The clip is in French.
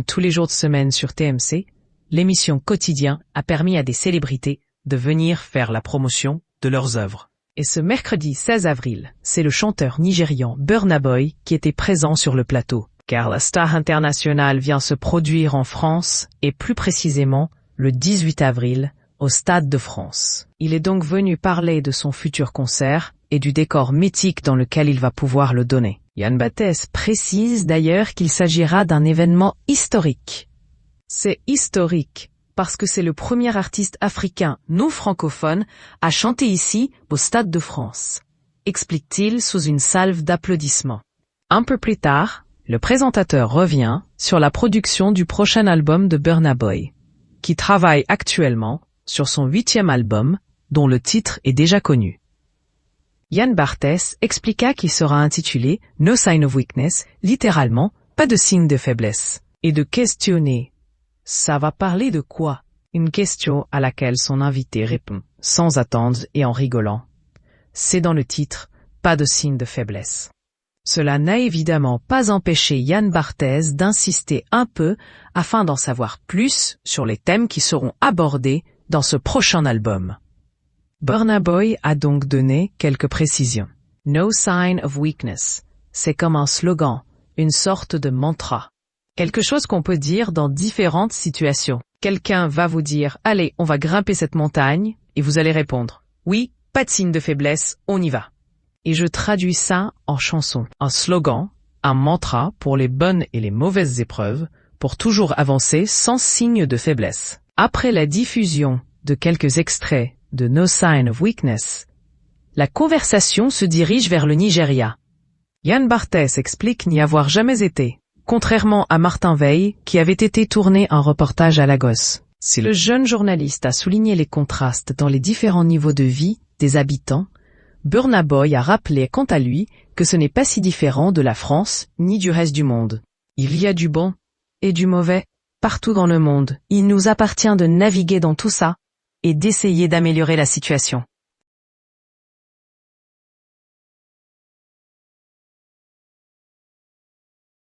Tous les jours de semaine sur TMC, l'émission Quotidien a permis à des célébrités de venir faire la promotion de leurs œuvres. Et ce mercredi 16 avril, c'est le chanteur nigérian Burna Boy qui était présent sur le plateau, car la star internationale vient se produire en France, et plus précisément le 18 avril, au Stade de France. Il est donc venu parler de son futur concert et du décor mythique dans lequel il va pouvoir le donner. Yann Barthès précise d'ailleurs qu'il s'agira d'un événement historique. C'est historique parce que c'est le premier artiste africain non francophone à chanter ici au Stade de France, explique-t-il sous une salve d'applaudissements. Un peu plus tard, le présentateur revient sur la production du prochain album de Burna Boy, qui travaille actuellement sur son 8e album, dont le titre est déjà connu. Yann Barthès expliqua qu'il sera intitulé « No Sign of Weakness », littéralement « Pas de signe de faiblesse », et de questionner « Ça va parler de quoi ?» Une question à laquelle son invité répond, sans attendre et en rigolant. C'est dans le titre « Pas de signe de faiblesse ». Cela n'a évidemment pas empêché Yann Barthès d'insister un peu afin d'en savoir plus sur les thèmes qui seront abordés dans ce prochain album. Burna Boy a donc donné quelques précisions. No sign of weakness, c'est comme un slogan, une sorte de mantra. Quelque chose qu'on peut dire dans différentes situations. Quelqu'un va vous dire « Allez, on va grimper cette montagne » et vous allez répondre « Oui, pas de signe de faiblesse, on y va ». Et je traduis ça en chanson. Un slogan, un mantra pour les bonnes et les mauvaises épreuves, pour toujours avancer sans signe de faiblesse. Après la diffusion de quelques extraits de No Sign of Weakness, la conversation se dirige vers le Nigeria. Yann Barthès explique n'y avoir jamais été, contrairement à Martin Veil qui avait été tourner un reportage à Lagos. Si le jeune journaliste a souligné les contrastes dans les différents niveaux de vie des habitants, Burna Boy a rappelé quant à lui que ce n'est pas si différent de la France ni du reste du monde. Il y a du bon et du mauvais partout dans le monde. Il nous appartient de naviguer dans tout ça et d'essayer d'améliorer la situation.